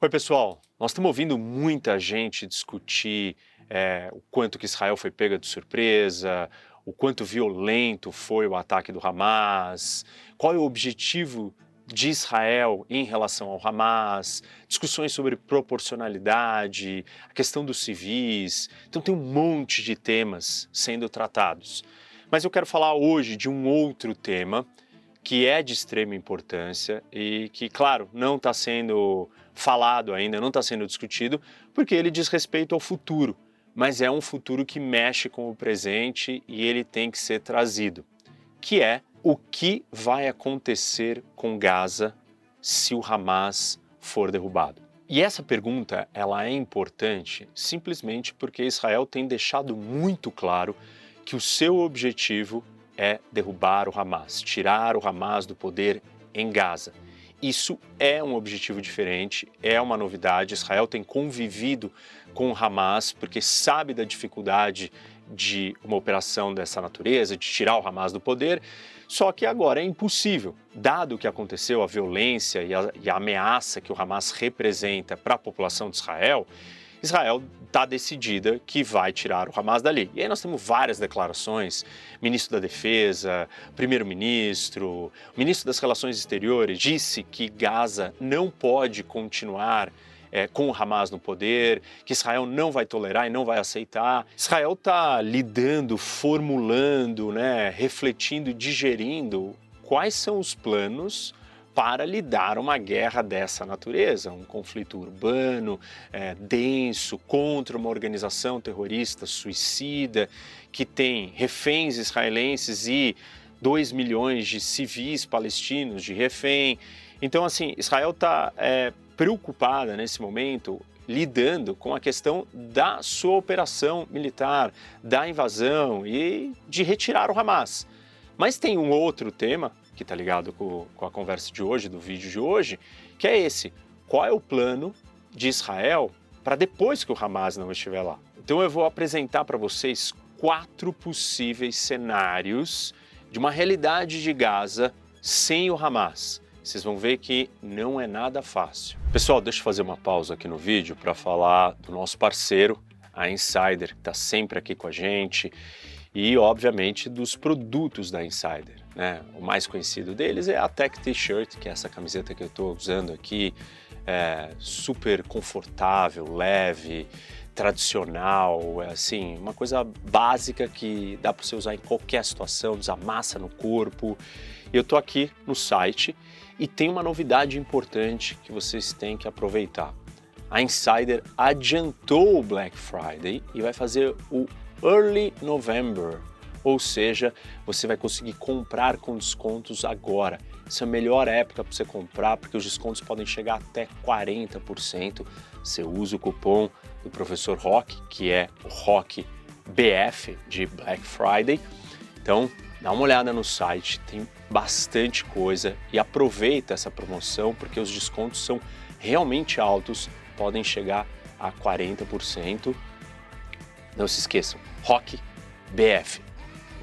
Oi, pessoal. Nós estamos ouvindo muita gente discutir o quanto que Israel foi pega de surpresa, o quanto violento foi o ataque do Hamas, qual é o objetivo de Israel em relação ao Hamas, discussões sobre proporcionalidade, a questão dos civis. Então tem um monte de temas sendo tratados. Mas eu quero falar hoje de um outro tema que é de extrema importância e que, claro, não está sendo falado ainda, não está sendo discutido, porque ele diz respeito ao futuro, mas é um futuro que mexe com o presente e ele tem que ser trazido, que é o que vai acontecer com Gaza se o Hamas for derrubado. E essa pergunta ela é importante simplesmente porque Israel tem deixado muito claro que o seu objetivo é derrubar o Hamas, tirar o Hamas do poder em Gaza. Isso é um objetivo diferente, é uma novidade. Israel tem convivido com o Hamas porque sabe da dificuldade de uma operação dessa natureza, de tirar o Hamas do poder, só que agora é impossível, dado o que aconteceu, a violência e a ameaça que o Hamas representa para a população de Israel. Israel está decidida que vai tirar o Hamas dali. E aí nós temos várias declarações, ministro da Defesa, primeiro-ministro, o ministro das Relações Exteriores disse que Gaza não pode continuar com o Hamas no poder, que Israel não vai tolerar e não vai aceitar. Israel está lidando, formulando, refletindo, digerindo quais são os planos para lidar uma guerra dessa natureza, um conflito urbano, denso, contra uma organização terrorista suicida, que tem reféns israelenses e 2 milhões de civis palestinos de refém. Então, assim, Israel está preocupada nesse momento, lidando com a questão da sua operação militar, da invasão e de retirar o Hamas. Mas tem um outro tema que está ligado com a conversa de hoje, do vídeo de hoje, que é esse. Qual é o plano de Israel para depois que o Hamas não estiver lá? Então eu vou apresentar para vocês 4 possíveis cenários de uma realidade de Gaza sem o Hamas. Vocês vão ver que não é nada fácil. Pessoal, deixa eu fazer uma pausa aqui no vídeo para falar do nosso parceiro, a Insider, que está sempre aqui com a gente, e, obviamente, dos produtos da Insider, O mais conhecido deles é a Tech T-Shirt, que é essa camiseta que eu estou usando aqui, super confortável, leve, tradicional, assim, uma coisa básica que dá para você usar em qualquer situação, desamassa no corpo. Eu estou aqui no site e tem uma novidade importante que vocês têm que aproveitar. A Insider adiantou o Black Friday e vai fazer o Early November, ou seja, você vai conseguir comprar com descontos agora. Essa é a melhor época para você comprar, porque os descontos podem chegar até 40%. Você usa o cupom do professor Rock, que é o Rock BF de Black Friday. Então, dá uma olhada no site, tem bastante coisa e aproveita essa promoção, porque os descontos são realmente altos, podem chegar a 40%. Não se esqueçam, Rock BF.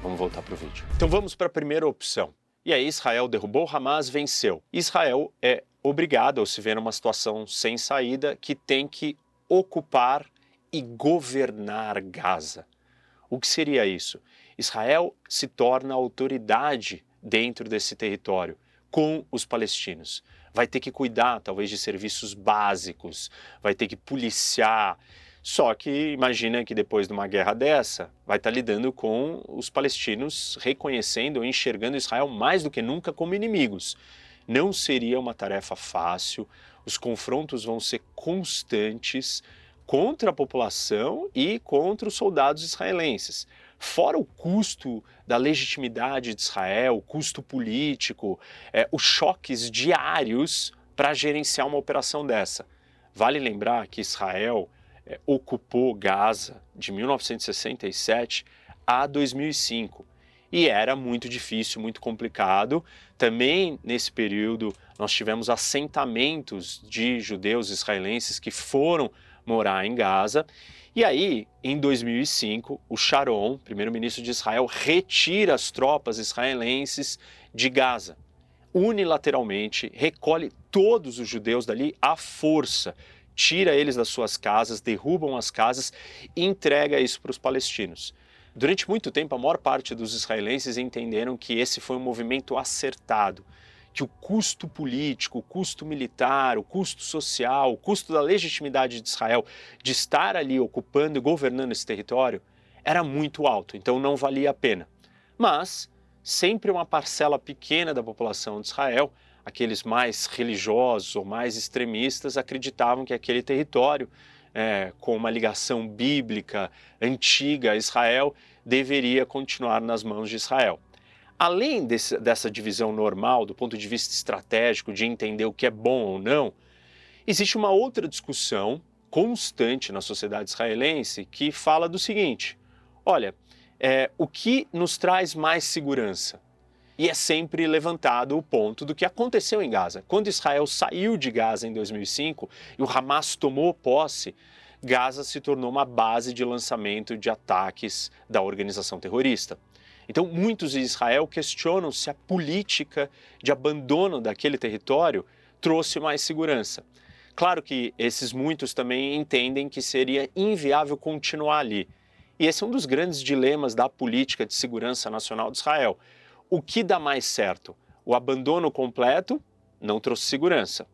Vamos voltar para o vídeo. Então vamos para a primeira opção. E aí Israel derrubou o Hamas, venceu. Israel é obrigado a se ver numa situação sem saída que tem que ocupar e governar Gaza. O que seria isso? Israel se torna autoridade dentro desse território com os palestinos. Vai ter que cuidar, talvez, de serviços básicos, vai ter que policiar. Só que imagina que depois de uma guerra dessa, vai estar lidando com os palestinos reconhecendo ou enxergando Israel mais do que nunca como inimigos. Não seria uma tarefa fácil, os confrontos vão ser constantes contra a população e contra os soldados israelenses. Fora o custo da legitimidade de Israel, o custo político, os choques diários para gerenciar uma operação dessa. Vale lembrar que Israel ocupou Gaza de 1967 a 2005 e era muito difícil, muito complicado. Também nesse período nós tivemos assentamentos de judeus israelenses que foram morar em Gaza. E aí, em 2005, o Sharon, primeiro-ministro de Israel, retira as tropas israelenses de Gaza. Unilateralmente, recolhe todos os judeus dali à força, tira eles das suas casas, derrubam as casas e entrega isso para os palestinos. Durante muito tempo, a maior parte dos israelenses entenderam que esse foi um movimento acertado, que o custo político, o custo militar, o custo social, o custo da legitimidade de Israel de estar ali ocupando e governando esse território era muito alto, então não valia a pena. Mas sempre uma parcela pequena da população de Israel, aqueles mais religiosos ou mais extremistas, acreditavam que aquele território, com uma ligação bíblica antiga a Israel, deveria continuar nas mãos de Israel. Além dessa divisão normal, do ponto de vista estratégico, de entender o que é bom ou não, existe uma outra discussão constante na sociedade israelense que fala do seguinte: olha, o que nos traz mais segurança? E é sempre levantado o ponto do que aconteceu em Gaza. Quando Israel saiu de Gaza em 2005 e o Hamas tomou posse, Gaza se tornou uma base de lançamento de ataques da organização terrorista. Então, muitos em Israel questionam se a política de abandono daquele território trouxe mais segurança. Claro que esses muitos também entendem que seria inviável continuar ali. E esse é um dos grandes dilemas da política de segurança nacional de Israel. O que dá mais certo? O abandono completo não trouxe segurança,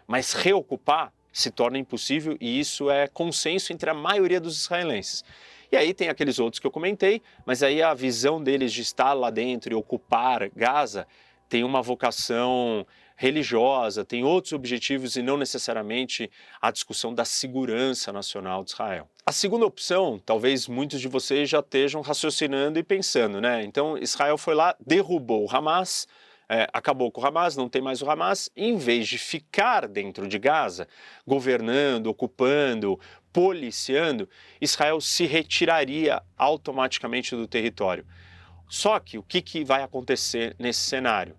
mas reocupar se torna impossível e isso é consenso entre a maioria dos israelenses. E aí tem aqueles outros que eu comentei, mas aí a visão deles de estar lá dentro e ocupar Gaza tem uma vocação religiosa, tem outros objetivos e não necessariamente a discussão da segurança nacional de Israel. A segunda opção, talvez muitos de vocês já estejam raciocinando e pensando, né? Então Israel foi lá, derrubou o Hamas, acabou com o Hamas, não tem mais o Hamas, e em vez de ficar dentro de Gaza, governando, ocupando, policiando, Israel se retiraria automaticamente do território. Só que o que vai acontecer nesse cenário?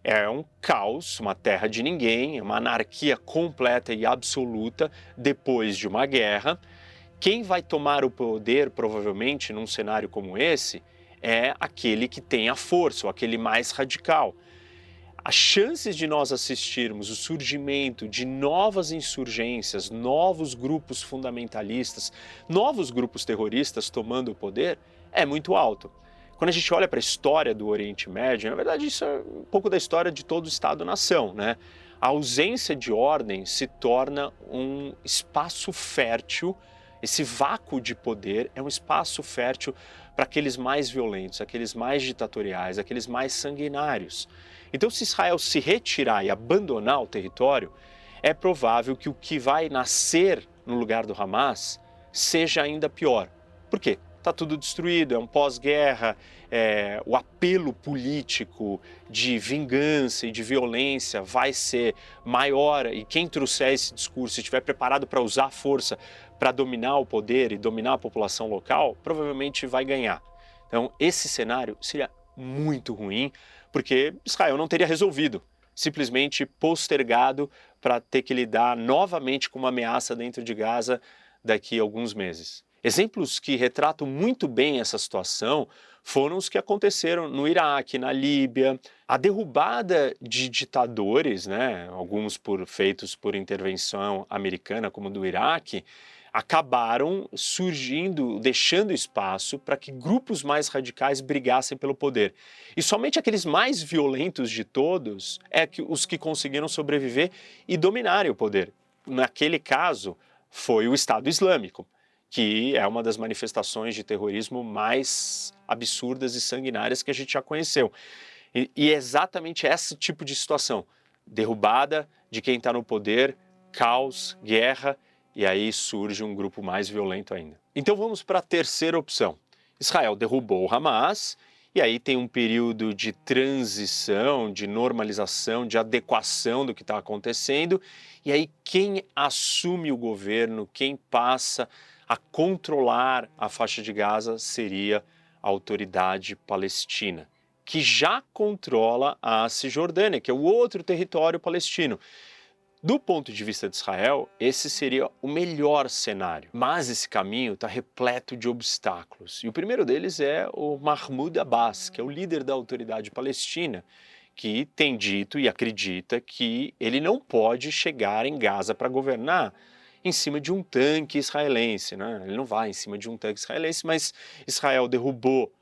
É um caos, uma terra de ninguém, uma anarquia completa e absoluta depois de uma guerra. Quem vai tomar o poder, provavelmente, num cenário como esse, é aquele que tem a força, ou aquele mais radical. As chances de nós assistirmos o surgimento de novas insurgências, novos grupos fundamentalistas, novos grupos terroristas tomando o poder é muito alto. Quando a gente olha para a história do Oriente Médio, na verdade isso é um pouco da história de todo Estado-nação, né? A ausência de ordem se torna um espaço fértil, esse vácuo de poder é um espaço fértil para aqueles mais violentos, aqueles mais ditatoriais, aqueles mais sanguinários. Então, se Israel se retirar e abandonar o território, é provável que o que vai nascer no lugar do Hamas seja ainda pior. Por quê? Está tudo destruído, é um pós-guerra, o apelo político de vingança e de violência vai ser maior e quem trouxer esse discurso e estiver preparado para usar a força para dominar o poder e dominar a população local, provavelmente vai ganhar. Então, esse cenário seria muito ruim, porque Israel não teria resolvido, simplesmente postergado para ter que lidar novamente com uma ameaça dentro de Gaza daqui a alguns meses. Exemplos que retratam muito bem essa situação foram os que aconteceram no Iraque, na Líbia, a derrubada de ditadores, né, alguns feitos por intervenção americana, como do Iraque, acabaram surgindo, deixando espaço para que grupos mais radicais brigassem pelo poder. E somente aqueles mais violentos de todos os que conseguiram sobreviver e dominarem o poder. Naquele caso, foi o Estado Islâmico, que é uma das manifestações de terrorismo mais absurdas e sanguinárias que a gente já conheceu. E é exatamente esse tipo de situação, derrubada de quem está no poder, caos, guerra, e aí surge um grupo mais violento ainda. Então vamos para a terceira opção. Israel derrubou o Hamas, e aí tem um período de transição, de normalização, de adequação do que está acontecendo, e aí quem assume o governo, quem passa a controlar a faixa de Gaza seria a autoridade palestina, que já controla a Cisjordânia, que é o outro território palestino. Do ponto de vista de Israel, esse seria o melhor cenário, mas esse caminho está repleto de obstáculos. E o primeiro deles é o Mahmoud Abbas, que é o líder da autoridade palestina, que tem dito e acredita que ele não pode chegar em Gaza para governar em cima de um tanque israelense, né? Ele não vai em cima de um tanque israelense, mas Israel derrubou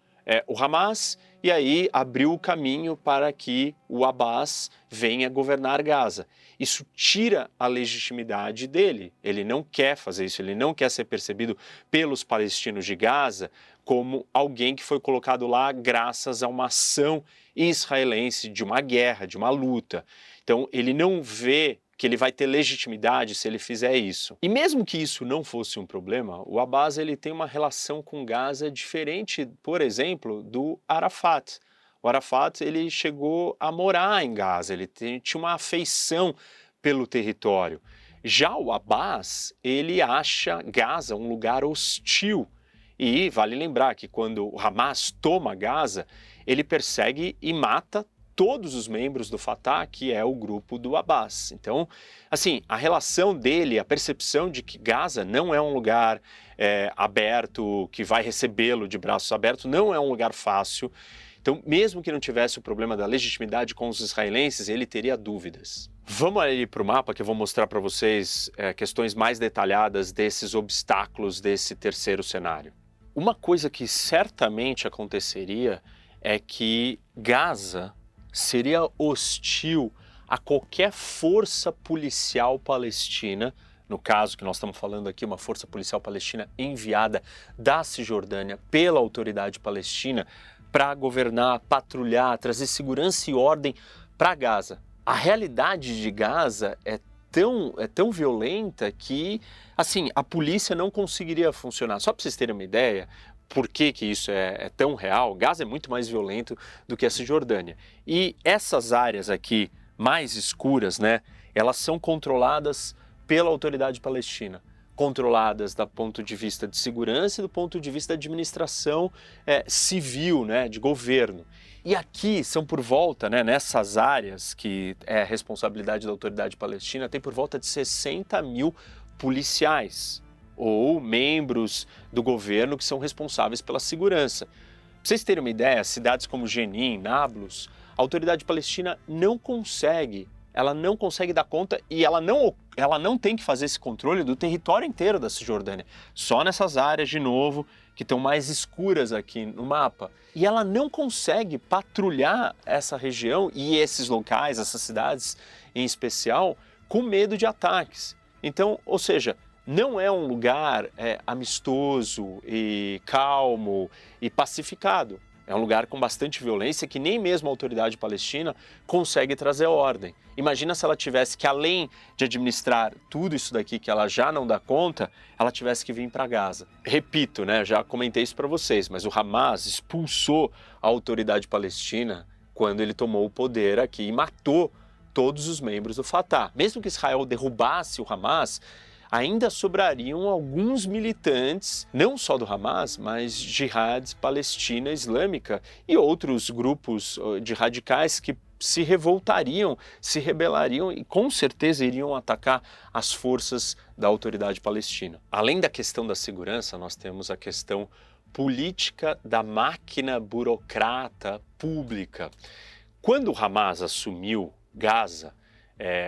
o Hamas e aí abriu o caminho para que o Abbas venha governar Gaza. Isso tira a legitimidade dele. Ele não quer fazer isso, ele não quer ser percebido pelos palestinos de Gaza como alguém que foi colocado lá graças a uma ação israelense de uma guerra, de uma luta. Então ele não vê que ele vai ter legitimidade se ele fizer isso. E mesmo que isso não fosse um problema, o Abbas ele tem uma relação com Gaza diferente, por exemplo, do Arafat. O Arafat ele chegou a morar em Gaza, ele tinha uma afeição pelo território. Já o Abbas, ele acha Gaza um lugar hostil. E vale lembrar que quando o Hamas toma Gaza, ele persegue e mata todos os membros do Fatah, que é o grupo do Abbas. Então, assim, a relação dele, a percepção de que Gaza não é um lugar aberto, que vai recebê-lo de braços abertos, não é um lugar fácil. Então, mesmo que não tivesse o problema da legitimidade com os israelenses, ele teria dúvidas. Vamos ali para o mapa que eu vou mostrar para vocês questões mais detalhadas desses obstáculos desse terceiro cenário. Uma coisa que certamente aconteceria é que Gaza seria hostil a qualquer força policial palestina, no caso que nós estamos falando aqui, uma força policial palestina enviada da Cisjordânia pela autoridade palestina para governar, patrulhar, trazer segurança e ordem para Gaza. A realidade de Gaza é tão violenta que, assim, a polícia não conseguiria funcionar. Só para vocês terem uma ideia, por que isso é tão real, Gaza é muito mais violento do que a Cisjordânia. E essas áreas aqui mais escuras, né, elas são controladas pela autoridade palestina, controladas do ponto de vista de segurança e do ponto de vista da administração civil, né, de governo. E aqui são por volta, né, nessas áreas que é responsabilidade da autoridade palestina, tem por volta de 60 mil policiais ou membros do governo que são responsáveis pela segurança. Para vocês terem uma ideia, cidades como Jenin, Nablus, a autoridade palestina não consegue dar conta e ela não tem que fazer esse controle do território inteiro da Cisjordânia, só nessas áreas, de novo, que estão mais escuras aqui no mapa. E ela não consegue patrulhar essa região e esses locais, essas cidades em especial, com medo de ataques. Então, ou seja, não é um lugar amistoso e calmo e pacificado. É um lugar com bastante violência que nem mesmo a autoridade palestina consegue trazer ordem. Imagina se ela tivesse que, além de administrar tudo isso daqui que ela já não dá conta, ela tivesse que vir para Gaza. Repito, né, já comentei isso para vocês, mas o Hamas expulsou a autoridade palestina quando ele tomou o poder aqui e matou todos os membros do Fatah. Mesmo que Israel derrubasse o Hamas, ainda sobrariam alguns militantes, não só do Hamas, mas Jihad Palestina Islâmica e outros grupos de radicais que se revoltariam, se rebelariam e com certeza iriam atacar as forças da autoridade palestina. Além da questão da segurança, nós temos a questão política da máquina burocrata pública. Quando o Hamas assumiu Gaza,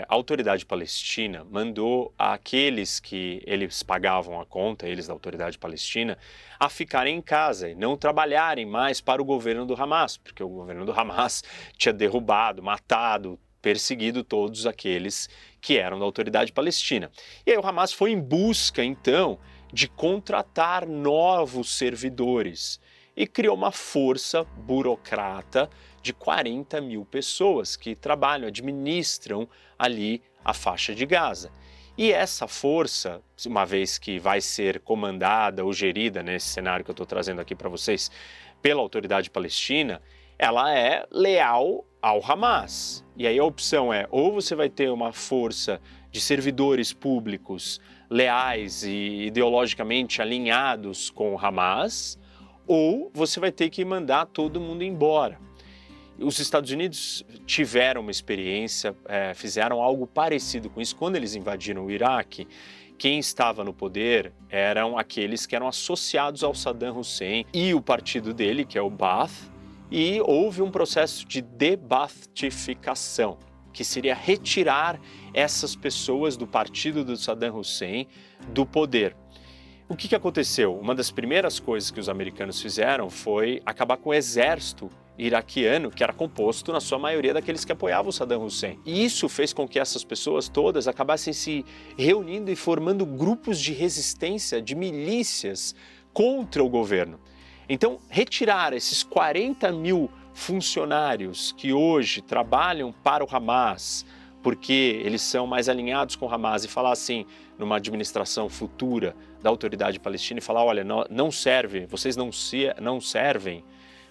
a autoridade palestina mandou aqueles que eles pagavam a conta, eles da autoridade palestina, a ficarem em casa e não trabalharem mais para o governo do Hamas, porque o governo do Hamas tinha derrubado, matado, perseguido todos aqueles que eram da autoridade palestina. E aí o Hamas foi em busca, então, de contratar novos servidores e criou uma força burocrata de 40 mil pessoas que trabalham, administram ali a faixa de Gaza. E essa força, uma vez que vai ser comandada ou gerida nesse cenário que eu estou trazendo aqui para vocês pela autoridade palestina, ela é leal ao Hamas. E aí a opção é, ou você vai ter uma força de servidores públicos leais e ideologicamente alinhados com o Hamas, ou você vai ter que mandar todo mundo embora. Os Estados Unidos tiveram uma experiência, fizeram algo parecido com isso. Quando eles invadiram o Iraque, quem estava no poder eram aqueles que eram associados ao Saddam Hussein e o partido dele, que é o Baath, e houve um processo de debatificação, que seria retirar essas pessoas do partido do Saddam Hussein do poder. O que aconteceu? Uma das primeiras coisas que os americanos fizeram foi acabar com o exército iraquiano, que era composto, na sua maioria, daqueles que apoiavam o Saddam Hussein. E isso fez com que essas pessoas todas acabassem se reunindo e formando grupos de resistência, de milícias contra o governo. Então, retirar esses 40 mil funcionários que hoje trabalham para o Hamas, porque eles são mais alinhados com o Hamas, e falar assim, numa administração futura da autoridade palestina, e falar, olha, não serve, vocês não servem,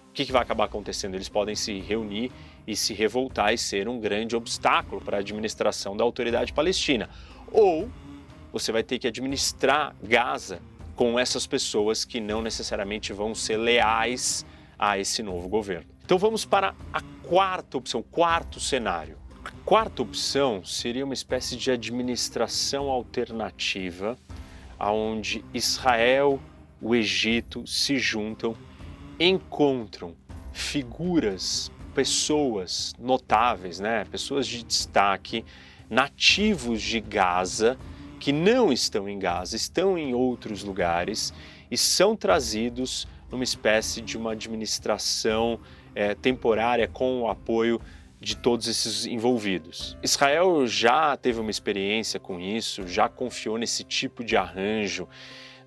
o que vai acabar acontecendo? Eles podem se reunir e se revoltar e ser um grande obstáculo para a administração da autoridade palestina. Ou você vai ter que administrar Gaza com essas pessoas que não necessariamente vão ser leais a esse novo governo. Então vamos para a quarta opção, quarto cenário. A quarta opção seria uma espécie de administração alternativa, onde Israel, o Egito se juntam, encontram figuras, pessoas notáveis, pessoas de destaque, nativos de Gaza, que não estão em Gaza, estão em outros lugares e são trazidos numa espécie de uma administração temporária com o apoio de todos esses envolvidos. Israel já teve uma experiência com isso, já confiou nesse tipo de arranjo,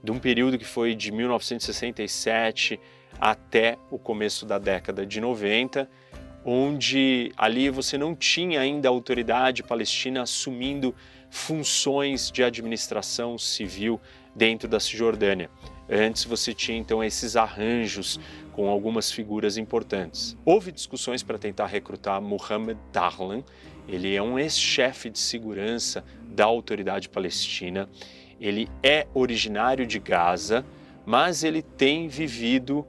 de um período que foi de 1967 até o começo da década de 90, onde ali você não tinha ainda a autoridade palestina assumindo funções de administração civil dentro da Cisjordânia. Antes você tinha então esses arranjos com algumas figuras importantes. Houve discussões para tentar recrutar Mohamed Dahlan, ele é um ex-chefe de segurança da autoridade palestina, ele é originário de Gaza, mas ele tem vivido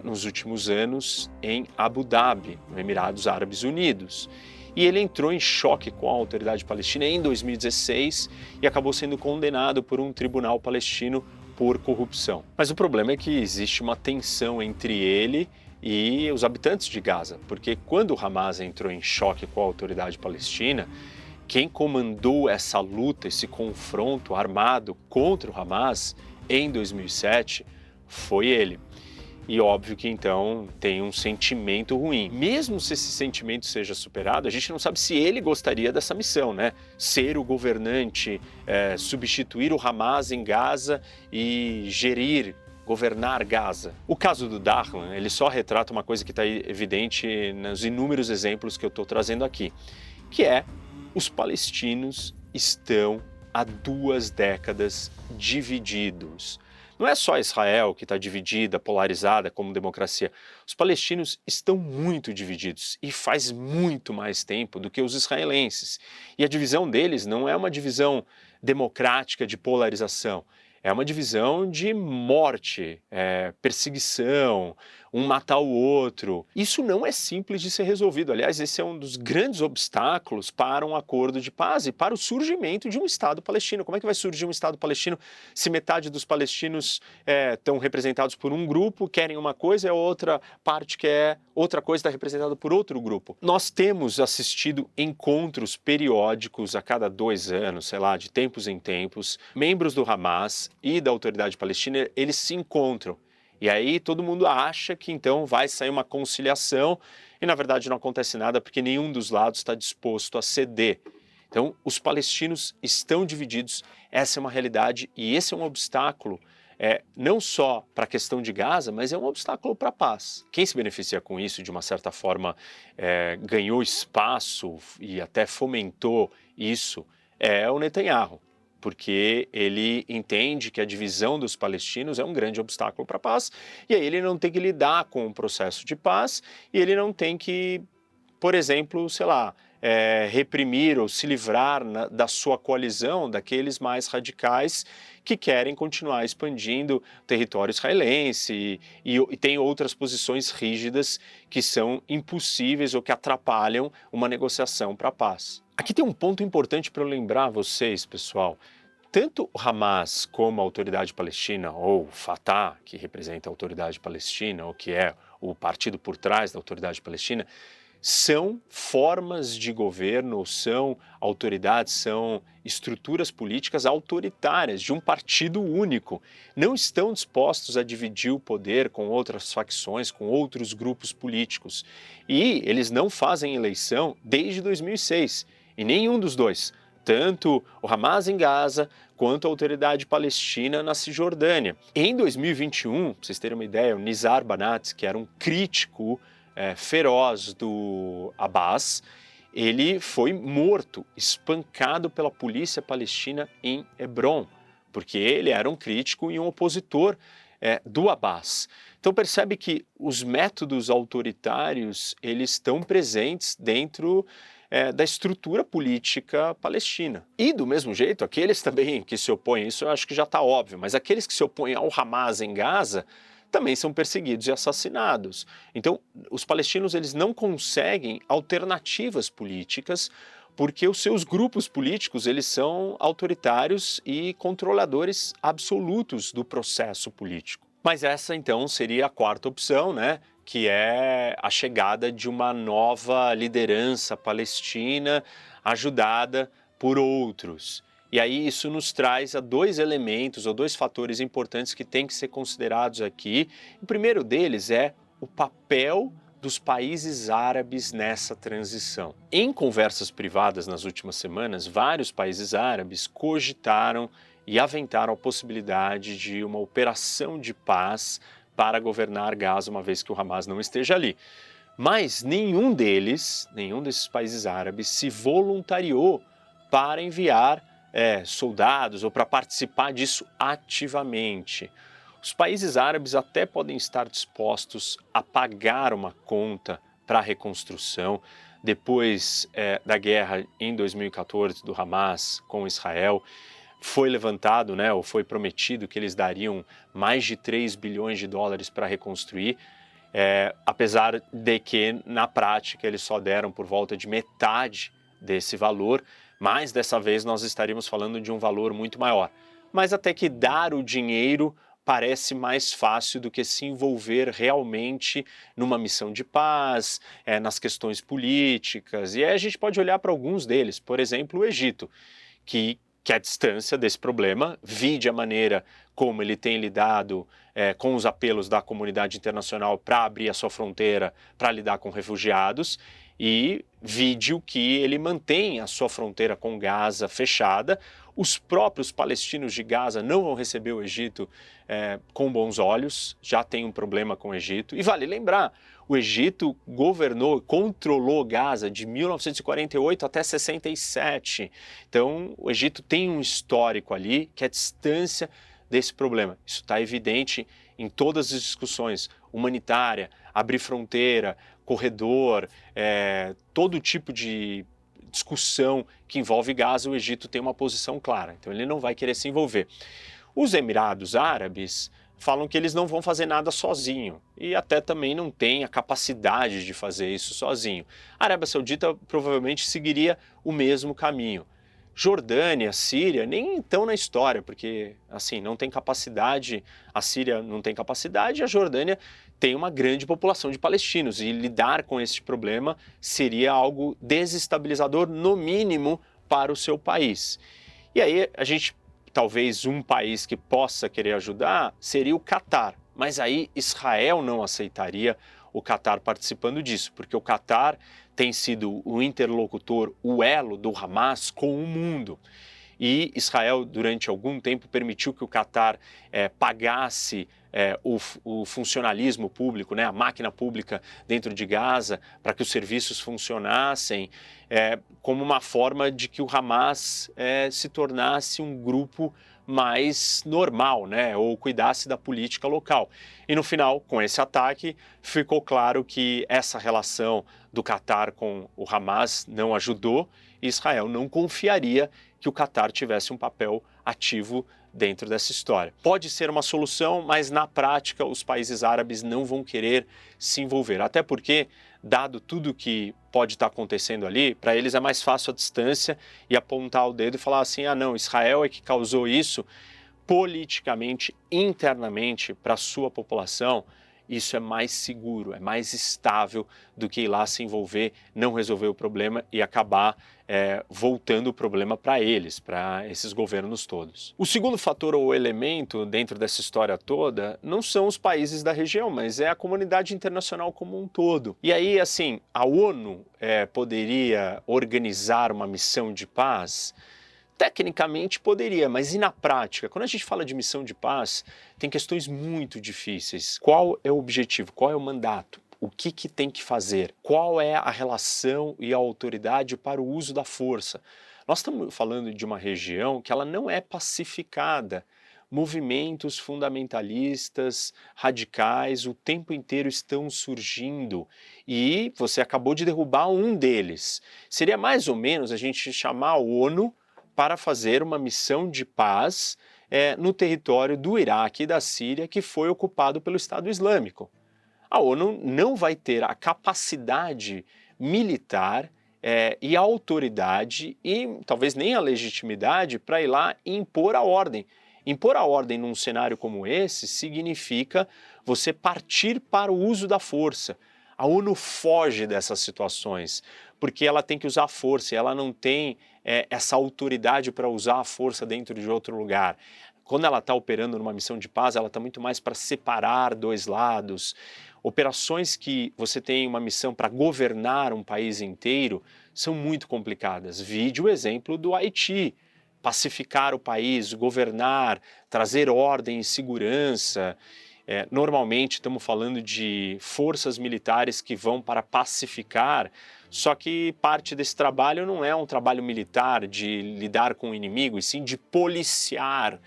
nos últimos anos em Abu Dhabi, no Emirados Árabes Unidos. E ele entrou em choque com a autoridade palestina em 2016 e acabou sendo condenado por um tribunal palestino por corrupção. Mas o problema é que existe uma tensão entre ele e os habitantes de Gaza, porque quando o Hamas entrou em choque com a autoridade palestina, quem comandou essa luta, esse confronto armado contra o Hamas em 2007 foi ele. E óbvio que então tem um sentimento ruim. Mesmo se esse sentimento seja superado, a gente não sabe se ele gostaria dessa missão, Ser o governante, substituir o Hamas em Gaza e governar Gaza. O caso do Dahlan, ele só retrata uma coisa que está evidente nos inúmeros exemplos que eu estou trazendo aqui, que é os palestinos estão há 2 décadas divididos. Não é só Israel que está dividida, polarizada como democracia. Os palestinos estão muito divididos e faz muito mais tempo do que os israelenses. E a divisão deles não é uma divisão democrática de polarização, é uma divisão de morte, perseguição, um matar o outro. Isso não é simples de ser resolvido. Aliás, esse é um dos grandes obstáculos para um acordo de paz e para o surgimento de um Estado palestino. Como é que vai surgir um Estado palestino se metade dos palestinos estão representados por um grupo, querem uma coisa, e a outra parte quer outra coisa, está representada por outro grupo? Nós temos assistido encontros periódicos a cada 2 anos, de tempos em tempos, membros do Hamas e da autoridade palestina, eles se encontram. E aí todo mundo acha que então vai sair uma conciliação e na verdade não acontece nada porque nenhum dos lados está disposto a ceder. Então os palestinos estão divididos, essa é uma realidade e esse é um obstáculo não só para a questão de Gaza, mas é um obstáculo para a paz. Quem se beneficia com isso, de uma certa forma, ganhou espaço e até fomentou isso, é o Netanyahu, porque ele entende que a divisão dos palestinos é um grande obstáculo para a paz, e aí ele não tem que lidar com o processo de paz, e ele não tem que, por exemplo, reprimir ou se livrar da sua coalizão, daqueles mais radicais que querem continuar expandindo o território israelense e tem outras posições rígidas que são impossíveis ou que atrapalham uma negociação para a paz. Aqui tem um ponto importante para eu lembrar vocês, pessoal. Tanto o Hamas como a autoridade palestina, ou o Fatah, que representa a autoridade palestina, ou que é o partido por trás da Autoridade Palestina, são formas de governo, são autoridades, são estruturas políticas autoritárias de um partido único. Não estão dispostos a dividir o poder com outras facções, com outros grupos políticos. E eles não fazem eleição desde 2006, e nenhum dos dois, tanto o Hamas em Gaza quanto a Autoridade Palestina na Cisjordânia. Em 2021, para vocês terem uma ideia, o Nizar Banat, que era um crítico feroz do Abbas, ele foi morto, espancado pela polícia palestina em Hebron, porque ele era um crítico e um opositor do Abbas. Então percebe que os métodos autoritários eles estão presentes dentro da estrutura política palestina. E do mesmo jeito, aqueles também que se opõem, isso eu acho que já está óbvio, mas aqueles que se opõem ao Hamas em Gaza também são perseguidos e assassinados. Então, os palestinos eles não conseguem alternativas políticas porque os seus grupos políticos eles são autoritários e controladores absolutos do processo político. Mas essa, então, seria a quarta opção, né? Que é a chegada de uma nova liderança palestina ajudada por outros. E aí isso nos traz a dois elementos ou dois fatores importantes que têm que ser considerados aqui. O primeiro deles é o papel dos países árabes nessa transição. Em conversas privadas nas últimas semanas, vários países árabes cogitaram e aventaram a possibilidade de uma operação de paz para governar Gaza, uma vez que o Hamas não esteja ali. Mas nenhum desses países árabes se voluntariou para enviar soldados ou para participar disso ativamente. Os países árabes até podem estar dispostos a pagar uma conta para a reconstrução depois da guerra em 2014 do Hamas com Israel. Foi levantado, ou foi prometido que eles dariam mais de 3 bilhões de dólares para reconstruir, apesar de que na prática eles só deram por volta de metade desse valor. Mas dessa vez nós estaríamos falando de um valor muito maior. Mas até que dar o dinheiro parece mais fácil do que se envolver realmente numa missão de paz, nas questões políticas. E aí a gente pode olhar para alguns deles, por exemplo, o Egito, que a distância desse problema, vide a maneira como ele tem lidado com os apelos da comunidade internacional para abrir a sua fronteira para lidar com refugiados, e vide o que ele mantém a sua fronteira com Gaza fechada. Os próprios palestinos de Gaza não vão receber o Egito com bons olhos, já tem um problema com o Egito. E vale lembrar, o Egito controlou Gaza de 1948 até 67. Então, o Egito tem um histórico ali que é a distância desse problema. Isso está evidente em todas as discussões, humanitária, abrir fronteira, corredor, todo tipo de discussão que envolve Gaza, o Egito tem uma posição clara, então ele não vai querer se envolver. Os Emirados Árabes falam que eles não vão fazer nada sozinho e até também não têm a capacidade de fazer isso sozinho. A Arábia Saudita provavelmente seguiria o mesmo caminho. Jordânia, Síria, nem estão na história, porque assim, não tem capacidade, a Síria não tem capacidade, a Jordânia tem uma grande população de palestinos e lidar com este problema seria algo desestabilizador, no mínimo, para o seu país. E aí, talvez um país que possa querer ajudar seria o Catar, mas aí Israel não aceitaria o Catar participando disso, porque o Catar tem sido o interlocutor, o elo do Hamas com o mundo. E Israel, durante algum tempo, permitiu que o Catar pagasse o funcionalismo público, a máquina pública dentro de Gaza, para que os serviços funcionassem, como uma forma de que o Hamas se tornasse um grupo mais normal, ou cuidasse da política local. E no final, com esse ataque, ficou claro que essa relação do Catar com o Hamas não ajudou e Israel não confiaria que o Catar tivesse um papel ativo dentro dessa história. Pode ser uma solução, mas na prática os países árabes não vão querer se envolver, até porque, dado tudo que pode estar acontecendo ali, para eles é mais fácil a distância e apontar o dedo e falar assim, não, Israel é que causou isso politicamente, internamente, para a sua população. isso é mais seguro, é mais estável do que ir lá se envolver, não resolver o problema e acabar voltando o problema para eles, para esses governos todos. O segundo fator ou elemento dentro dessa história toda não são os países da região, mas é a comunidade internacional como um todo. E aí, assim, a ONU poderia organizar uma missão de paz? Tecnicamente poderia, mas e na prática? Quando a gente fala de missão de paz, tem questões muito difíceis. Qual é o objetivo? Qual é o mandato? O que tem que fazer? Qual é a relação e a autoridade para o uso da força? Nós estamos falando de uma região que ela não é pacificada. Movimentos fundamentalistas, radicais, o tempo inteiro estão surgindo e você acabou de derrubar um deles. Seria mais ou menos a gente chamar a ONU para fazer uma missão de paz no território do Iraque e da Síria que foi ocupado pelo Estado Islâmico. A ONU não vai ter a capacidade militar e a autoridade e talvez nem a legitimidade para ir lá e impor a ordem. Impor a ordem num cenário como esse significa você partir para o uso da força. A ONU foge dessas situações, porque ela tem que usar a força e ela não tem essa autoridade para usar a força dentro de outro lugar. Quando ela está operando numa missão de paz, ela está muito mais para separar dois lados. Operações que você tem uma missão para governar um país inteiro são muito complicadas. Vide o exemplo do Haiti. Pacificar o país, governar, trazer ordem e segurança. Normalmente estamos falando de forças militares que vão para pacificar, só que parte desse trabalho não é um trabalho militar de lidar com o inimigo, e sim de policiar.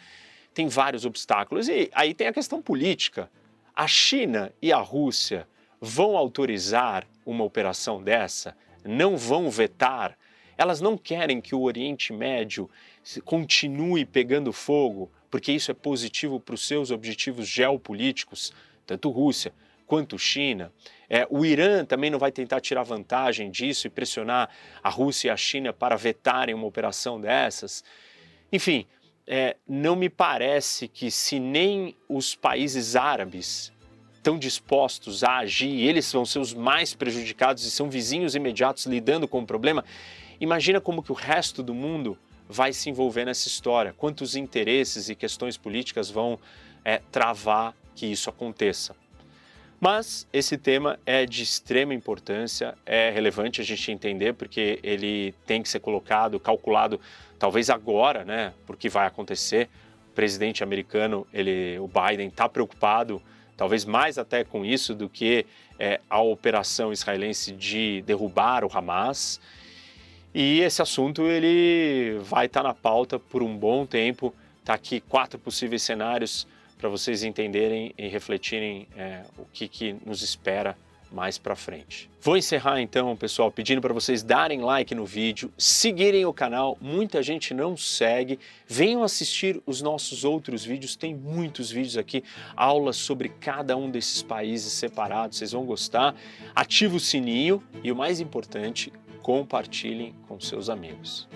Tem vários obstáculos. E aí tem a questão política. A China e a Rússia vão autorizar uma operação dessa? Não vão vetar? Elas não querem que o Oriente Médio continue pegando fogo, porque isso é positivo para os seus objetivos geopolíticos, tanto Rússia quanto China. O Irã também não vai tentar tirar vantagem disso e pressionar a Rússia e a China para vetarem uma operação dessas. Enfim, não me parece que se nem os países árabes estão dispostos a agir, eles vão ser os mais prejudicados e são vizinhos imediatos lidando com o problema, imagina como que o resto do mundo vai se envolver nessa história, quantos interesses e questões políticas vão travar que isso aconteça. Mas esse tema é de extrema importância, é relevante a gente entender porque ele tem que ser colocado, calculado, talvez agora, né, porque vai acontecer. O presidente americano, o Biden, está preocupado, talvez mais até com isso do que a operação israelense de derrubar o Hamas. E esse assunto ele vai estar na pauta por um bom tempo. Está aqui 4 possíveis cenários para vocês entenderem e refletirem o que nos espera mais para frente. Vou encerrar então, pessoal, pedindo para vocês darem like no vídeo, seguirem o canal, muita gente não segue, venham assistir os nossos outros vídeos, tem muitos vídeos aqui, aulas sobre cada um desses países separados, vocês vão gostar. Ativa o sininho e o mais importante, compartilhem com seus amigos.